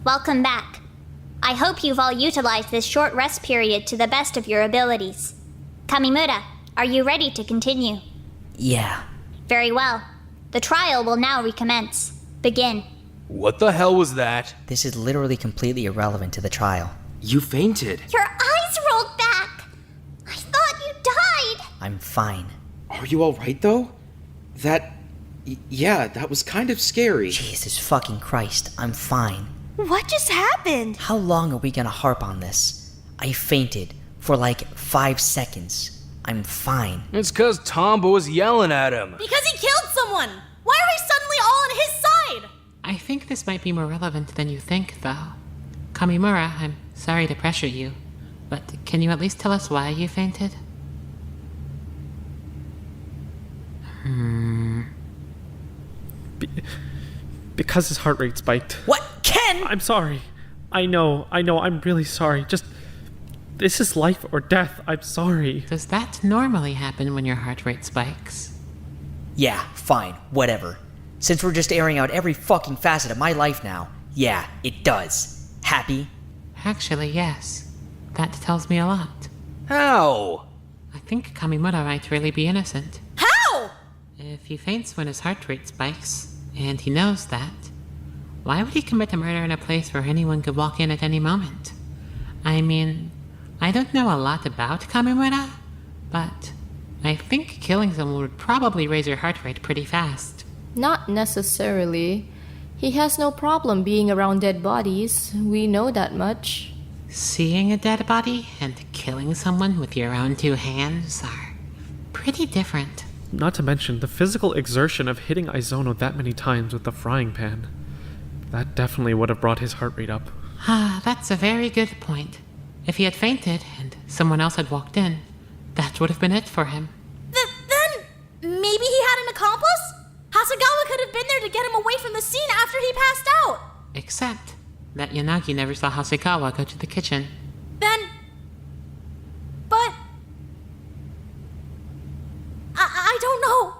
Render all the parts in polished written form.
Welcome back. I hope you've all utilized this short rest period to the best of your abilities. Kamimura, are you ready to continue? Yeah. Very well. The trial will now recommence. Begin. What the hell was that? This is literally completely irrelevant to the trial. You fainted. Your eyes rolled back! I thought you died! I'm fine. Are you alright though? Yeah, that was kind of scary. Jesus fucking Christ, I'm fine. What just happened? How long are we gonna harp on this? I fainted for like 5 seconds. I'm fine. It's 'cause Tombo was yelling at him. Because he killed someone! Why are we suddenly all on his side? I think this might be more relevant than you think, though. Kamimura, I'm sorry to pressure you, but can you at least tell us why you fainted? Because his heart rate spiked. What? Ken! I'm sorry. I know, I'm really sorry. Just, this is life or death. I'm sorry. Does that normally happen when your heart rate spikes? Yeah, fine, whatever. Since we're just airing out every fucking facet of my life now, yeah, it does. Happy? Actually, yes. That tells me a lot. How? I think Kamimura might really be innocent. How? If he faints when his heart rate spikes, and he knows that, why would he commit a murder in a place where anyone could walk in at any moment? I mean, I don't know a lot about Kamimura, but I think killing someone would probably raise your heart rate pretty fast. Not necessarily. He has no problem being around dead bodies. We know that much. Seeing a dead body and killing someone with your own 2 hands are pretty different. Not to mention the physical exertion of hitting Aizono that many times with the frying pan. That definitely would have brought his heart rate up. Ah, that's a very good point. If he had fainted and someone else had walked in, that would have been it for him. Then maybe he had an accomplice? Hasegawa could have been there to get him away from the scene after he passed out. Except that Yanagi never saw Hasegawa go to the kitchen. But I don't know.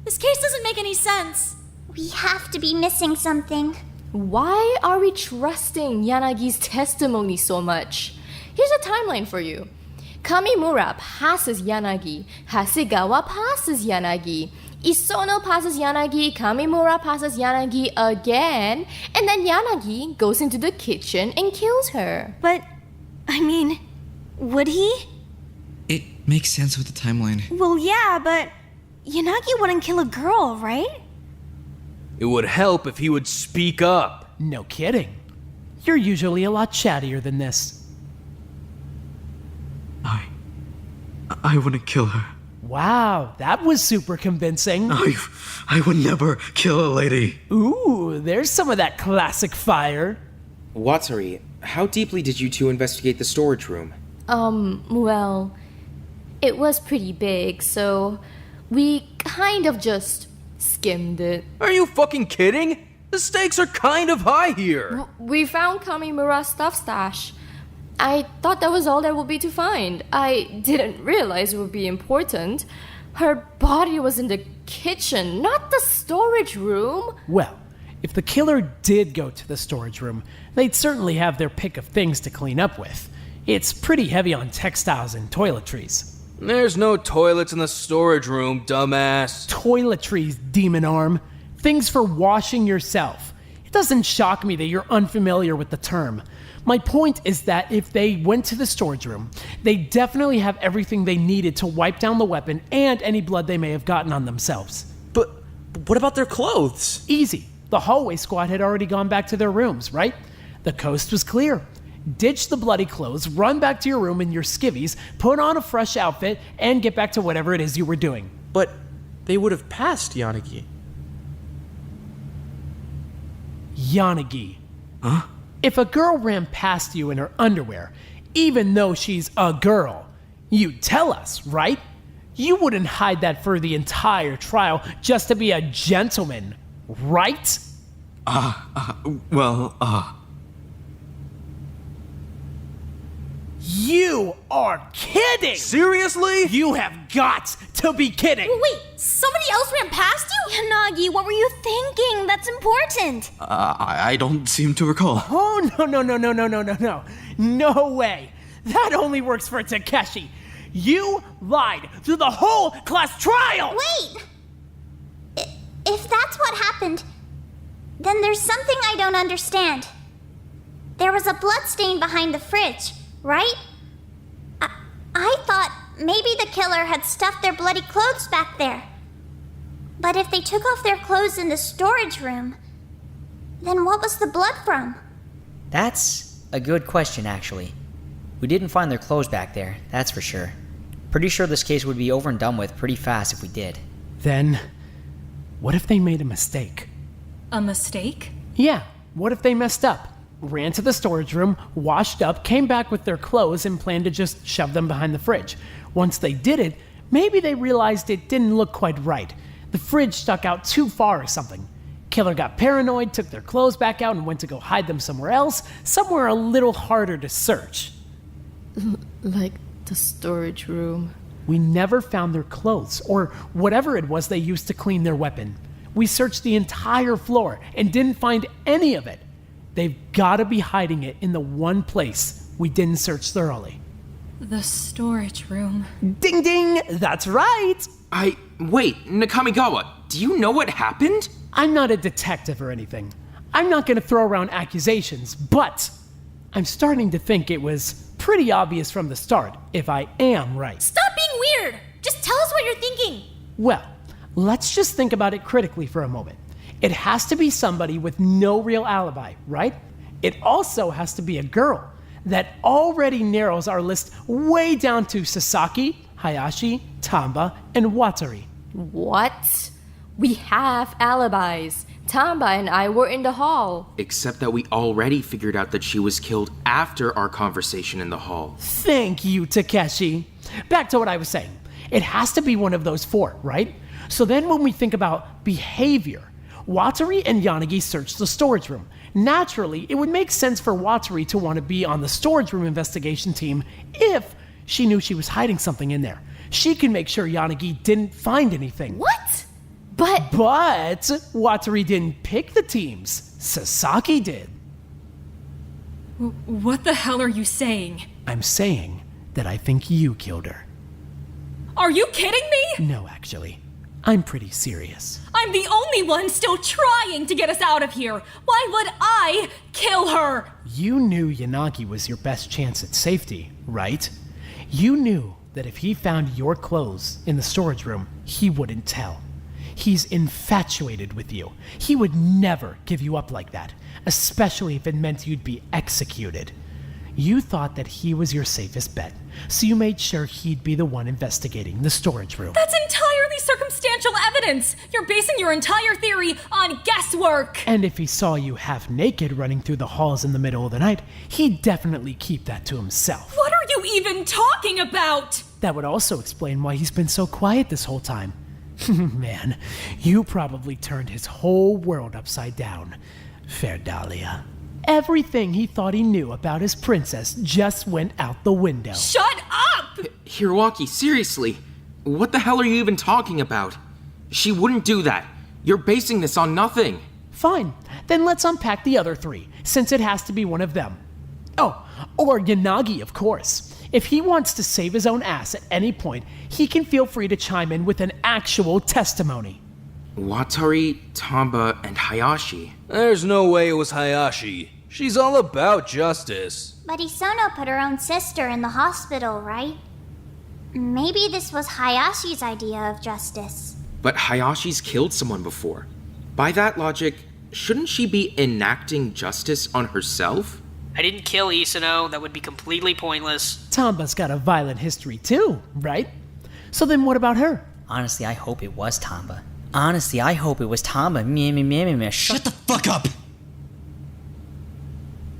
This case doesn't make any sense. We have to be missing something. Why are we trusting Yanagi's testimony so much? Here's a timeline for you. Kamimura passes Yanagi, Hasegawa passes Yanagi, Isono passes Yanagi, Kamimura passes Yanagi again, and then Yanagi goes into the kitchen and kills her. But, I mean, would he? It makes sense with the timeline. Well, yeah, but Yanagi wouldn't kill a girl, right? It would help if he would speak up. No kidding. You're usually a lot chattier than this. I wouldn't kill her. Wow, that was super convincing. I would never kill a lady. Ooh, there's some of that classic fire. Watsuri, how deeply did you two investigate the storage room? Well, it was pretty big, so we kind of just skimmed it. Are you fucking kidding? The stakes are kind of high here. We found Kamimura's stuff stash. I thought that was all there would be to find. I didn't realize it would be important. Her body was in the kitchen, not the storage room. Well, if the killer did go to the storage room, they'd certainly have their pick of things to clean up with. It's pretty heavy on textiles and toiletries. There's no toilets in the storage room, dumbass. Toiletries, demon arm. Things for washing yourself. It doesn't shock me that you're unfamiliar with the term. My point is that if they went to the storage room, they definitely have everything they needed to wipe down the weapon and any blood they may have gotten on themselves. But what about their clothes? Easy. The hallway squad had already gone back to their rooms, right? The coast was clear. Ditch the bloody clothes, run back to your room in your skivvies, put on a fresh outfit, and get back to whatever it is you were doing. But they would have passed Yanagi. Yanagi. Huh? If a girl ran past you in her underwear, even though she's a girl, you'd tell us, right? You wouldn't hide that for the entire trial just to be a gentleman, right? You are kidding! Seriously? You have got to be kidding! Wait, somebody else ran past you? Yanagi, what were you thinking? That's important. I don't seem to recall. Oh, no. No way. That only works for Takeshi. You lied through the whole class trial! Wait! If that's what happened, then there's something I don't understand. There was a bloodstain behind the fridge, right? I thought maybe the killer had stuffed their bloody clothes back there. But if they took off their clothes in the storage room, then what was the blood from? That's a good question, actually. We didn't find their clothes back there, that's for sure. Pretty sure this case would be over and done with pretty fast if we did. Then, what if they made a mistake? A mistake? Yeah, what if they messed up? Ran to the storage room, washed up, came back with their clothes, and planned to just shove them behind the fridge. Once they did it, maybe they realized it didn't look quite right. The fridge stuck out too far or something. Killer got paranoid, took their clothes back out, and went to go hide them somewhere else, somewhere a little harder to search. Like the storage room. We never found their clothes, or whatever it was they used to clean their weapon. We searched the entire floor and didn't find any of it. They've gotta be hiding it in the one place we didn't search thoroughly. The storage room. Ding ding! That's right! Wait, Nakamigawa, do you know what happened? I'm not a detective or anything. I'm not gonna throw around accusations, but I'm starting to think it was pretty obvious from the start, if I am right. Stop being weird! Just tell us what you're thinking! Well, let's just think about it critically for a moment. It has to be somebody with no real alibi, right? It also has to be a girl. That already narrows our list way down to Sasaki, Hayashi, Tamba, and Watari. What? We have alibis. Tamba and I were in the hall. Except that we already figured out that she was killed after our conversation in the hall. Thank you, Takeshi. Back to what I was saying. It has to be one of those four, right? So then when we think about behavior, Watari and Yanagi searched the storage room. Naturally, it would make sense for Watari to want to be on the storage room investigation team if she knew she was hiding something in there. She can make sure Yanagi didn't find anything. What? But Watari didn't pick the teams. Sasaki did. What the hell are you saying? I'm saying that I think you killed her. Are you kidding me? No, actually. I'm pretty serious. I'm the only one still trying to get us out of here. Why would I kill her? You knew Yanagi was your best chance at safety, right? You knew that if he found your clothes in the storage room, he wouldn't tell. He's infatuated with you. He would never give you up like that, especially if it meant you'd be executed. You thought that he was your safest bet, so you made sure he'd be the one investigating the storage room. That's entirely circumstantial evidence. You're basing your entire theory on guesswork. And if he saw you half naked running through the halls in the middle of the night, he'd definitely keep that to himself. What are you even talking about? That would also explain why he's been so quiet this whole time. Man, you probably turned his whole world upside down. Fair Dahlia. Everything he thought he knew about his princess just went out the window. Shut up! Hiroaki, seriously. What the hell are you even talking about? She wouldn't do that. You're basing this on nothing. Fine. Then let's unpack the other three, since it has to be one of them. Oh, or Yanagi, of course. If he wants to save his own ass at any point, he can feel free to chime in with an actual testimony. Watari, Tamba, and Hayashi. There's no way it was Hayashi. She's all about justice. But Isono put her own sister in the hospital, right? Maybe this was Hayashi's idea of justice. But Hayashi's killed someone before. By that logic, shouldn't she be enacting justice on herself? I didn't kill Isono. That would be completely pointless. Tamba's got a violent history too, right? So then what about her? Honestly, I hope it was Tamba. Honestly, I hope it was Tamba. Meh. Shut the fuck up!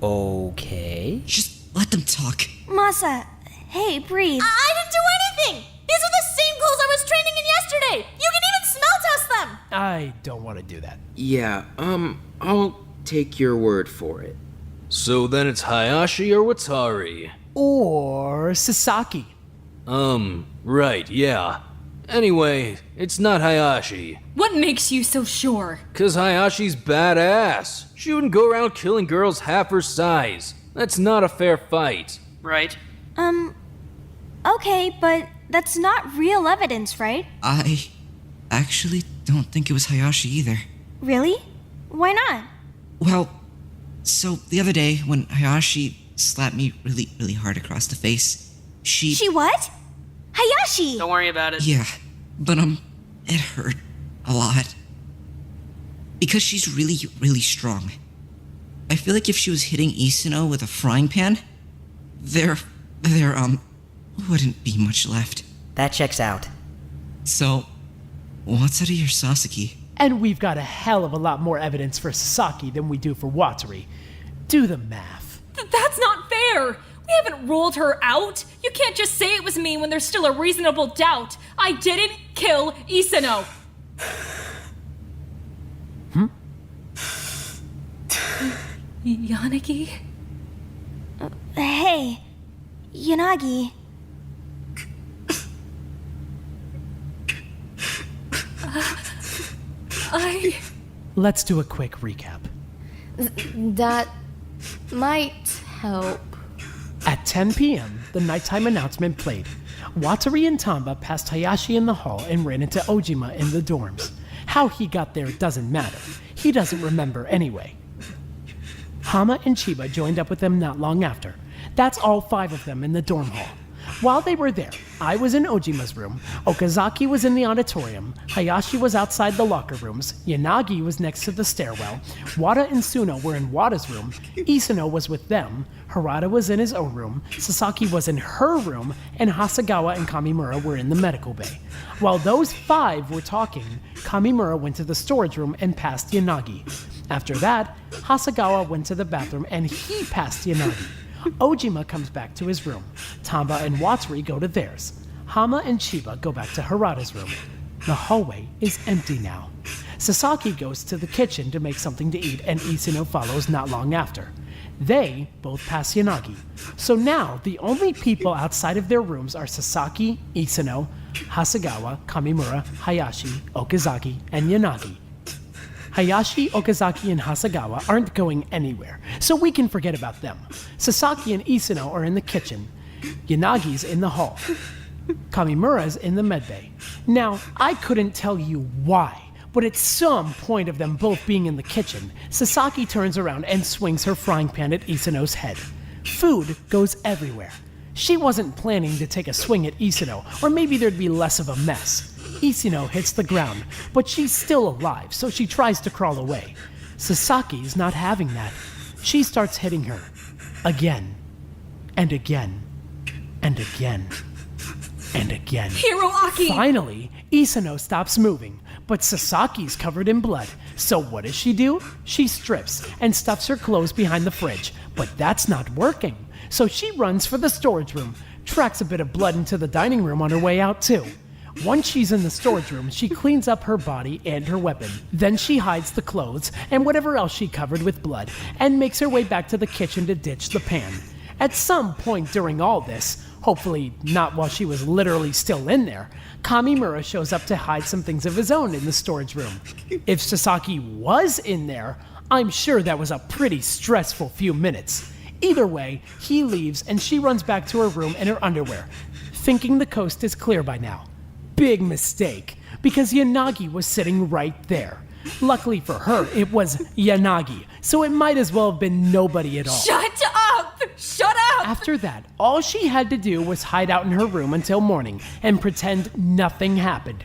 Okay. Just let them talk. Masa, hey, breathe. I didn't do anything! These are the same clothes I was training in yesterday! You can even smell test them! I don't want to do that. Yeah, I'll take your word for it. So then it's Hayashi or Watari. or Sasaki. Right, yeah. Anyway, it's not Hayashi. What makes you so sure? 'Cause Hayashi's badass. She wouldn't go around killing girls half her size. That's not a fair fight. Right. Okay, but that's not real evidence, right? I actually don't think it was Hayashi either. Really? Why not? Well, so the other day when Hayashi slapped me really, really hard across the face, she what? Hayashi! Don't worry about it. Yeah, but it hurt a lot. Because she's really, really strong. I feel like if she was hitting Isuno with a frying pan, there wouldn't be much left. That checks out. So, what's out of your Sasaki? And we've got a hell of a lot more evidence for Sasaki than we do for Watori. Do the math. That's not fair! We haven't ruled her out! You can't just say it was me when there's still a reasonable doubt! I didn't kill Isuno! Yanagi? Hey, Yanagi. Let's do a quick recap. That might help. At 10 p.m., the nighttime announcement played. Watori and Tamba passed Hayashi in the hall and ran into Ojima in the dorms. How he got there doesn't matter. He doesn't remember anyway. Hama and Chiba joined up with them not long after. That's all 5 of them in the dorm hall. While they were there, I was in Ojima's room, Okazaki was in the auditorium, Hayashi was outside the locker rooms, Yanagi was next to the stairwell, Wada and Suno were in Wada's room, Isuno was with them, Harada was in his own room, Sasaki was in her room, and Hasegawa and Kamimura were in the medical bay. While those 5 were talking, Kamimura went to the storage room and passed Yanagi. After that, Hasegawa went to the bathroom and he passed Yanagi. Ojima comes back to his room. Tamba and Watori go to theirs. Hama and Chiba go back to Harada's room. The hallway is empty now. Sasaki goes to the kitchen to make something to eat and Isuno follows not long after. They both pass Yanagi. So now the only people outside of their rooms are Sasaki, Isuno, Hasegawa, Kamimura, Hayashi, Okazaki, and Yanagi. Hayashi, Okazaki, and Hasegawa aren't going anywhere, so we can forget about them. Sasaki and Isuno are in the kitchen. Yanagi's in the hall. Kamimura's in the medbay. Now, I couldn't tell you why, but at some point of them both being in the kitchen, Sasaki turns around and swings her frying pan at Isuno's head. Food goes everywhere. She wasn't planning to take a swing at Isuno, or maybe there'd be less of a mess. Isuno hits the ground, but she's still alive, so she tries to crawl away. Sasaki's not having that. She starts hitting her. Again. And again. And again. And again. Hiroaki! Finally, Isuno stops moving, but Sasaki's covered in blood. So what does she do? She strips and stuffs her clothes behind the fridge, but that's not working. So she runs for the storage room, tracks a bit of blood into the dining room on her way out too. Once she's in the storage room, she cleans up her body and her weapon. Then she hides the clothes and whatever else she covered with blood and makes her way back to the kitchen to ditch the pan. At some point during all this, hopefully not while she was literally still in there, Kamimura shows up to hide some things of his own in the storage room. If Sasaki was in there, I'm sure that was a pretty stressful few minutes. Either way, he leaves and she runs back to her room in her underwear, thinking the coast is clear by now. Big mistake, because Yanagi was sitting right there. Luckily for her, it was Yanagi, so it might as well have been nobody at all. Shut up! Shut up! After that, all she had to do was hide out in her room until morning and pretend nothing happened.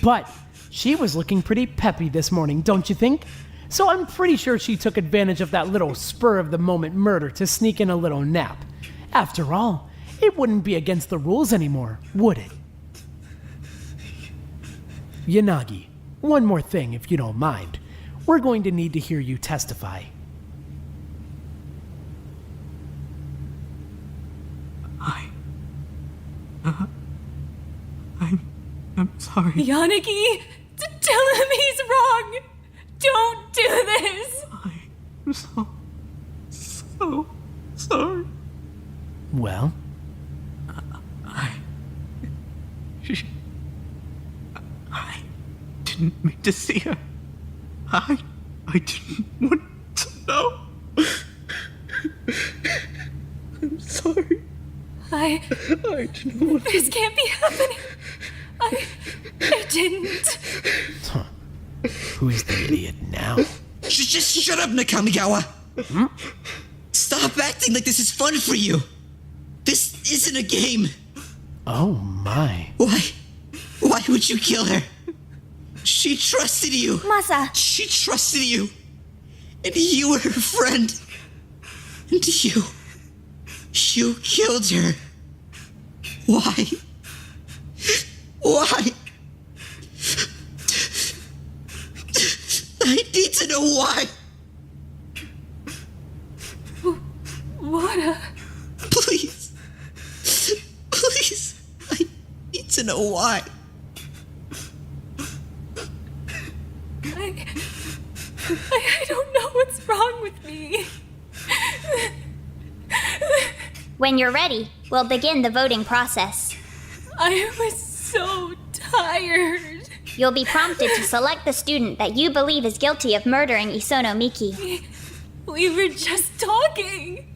But she was looking pretty peppy this morning, don't you think? So I'm pretty sure she took advantage of that little spur-of-the-moment murder to sneak in a little nap. After all, it wouldn't be against the rules anymore, would it? Yanagi, one more thing if you don't mind. We're going to need to hear you testify. I'm sorry. Yanagi, tell him he's wrong! Don't do this! I'm so sorry. Well, to see her. I didn't want to know. I'm sorry. I didn't want to. This can't be happening. I didn't. Who is the idiot now? Just shut up, Nakamigawa! Stop acting like this is fun for you! This isn't a game! Oh my. Why would you kill her? She trusted you! Masa. She trusted you! And you were her friend! And you killed her! Why? Why? I need to know why! What? Please. Please. I need to know why. I don't know what's wrong with me. When you're ready, we'll begin the voting process. I was so tired. You'll be prompted to select the student that you believe is guilty of murdering Isono Miki. We were just talking.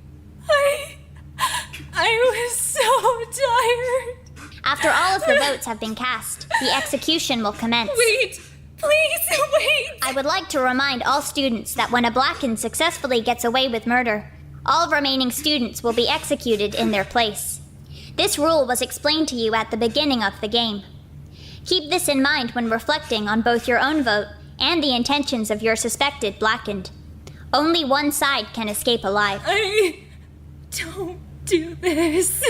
I was so tired. After all of the votes have been cast, the execution will commence. Wait! Please, wait! I would like to remind all students that when a Blackened successfully gets away with murder, all remaining students will be executed in their place. This rule was explained to you at the beginning of the game. Keep this in mind when reflecting on both your own vote and the intentions of your suspected Blackened. Only one side can escape alive. I don't do this.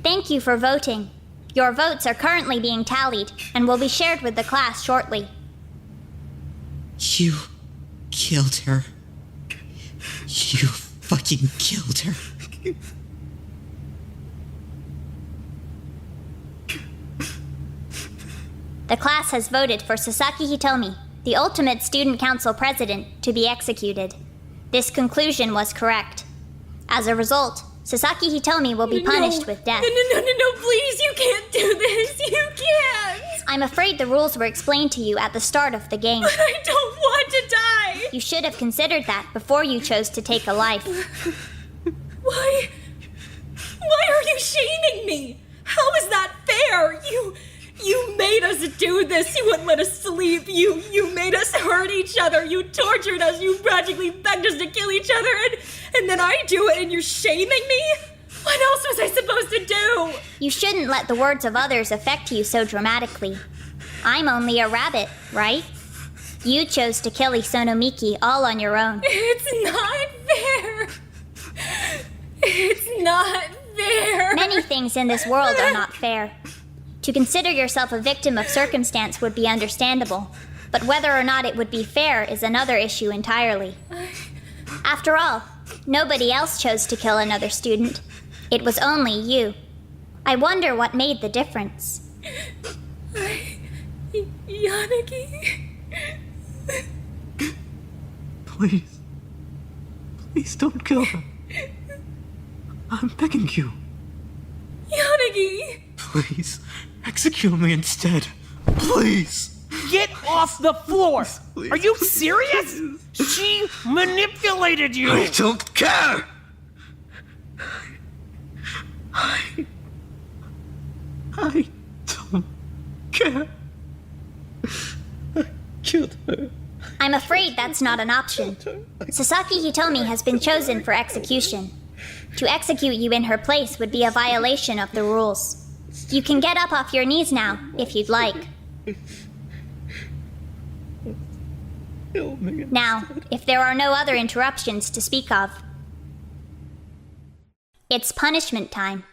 Thank you for voting. Your votes are currently being tallied and will be shared with the class shortly. You killed her. You fucking killed her. The class has voted for Sasaki Hitomi, the ultimate student council president, to be executed. This conclusion was correct. As a result, Sasaki Hitomi will be punished with death. No, please, you can't do this. You can't. I'm afraid the rules were explained to you at the start of the game. But I don't want to die. You should have considered that before you chose to take a life. Why are you shaming me? How is that fair? You made us do this. You wouldn't let us sleep. You made us hurt each other. You tortured us. You practically begged us to kill each other. And then I do it and you're shaming me? What else was I supposed to do? You shouldn't let the words of others affect you so dramatically. I'm only a rabbit, right? You chose to kill Isono Miki all on your own. It's not fair. It's not fair. Many things in this world are not fair. To consider yourself a victim of circumstance would be understandable, but whether or not it would be fair is another issue entirely. After all, nobody else chose to kill another student. It was only you. I wonder what made the difference. Yanagi? Please don't kill her. I'm begging you. Yanagi! Please, execute me instead. Please. Get off the floor! Are you serious? She manipulated you! I don't care! I don't care. I killed her. I'm afraid that's not an option. Sasaki Hitomi has been chosen for execution. To execute you in her place would be a violation of the rules. You can get up off your knees now, if you'd like. Now, if there are no other interruptions to speak of, it's punishment time.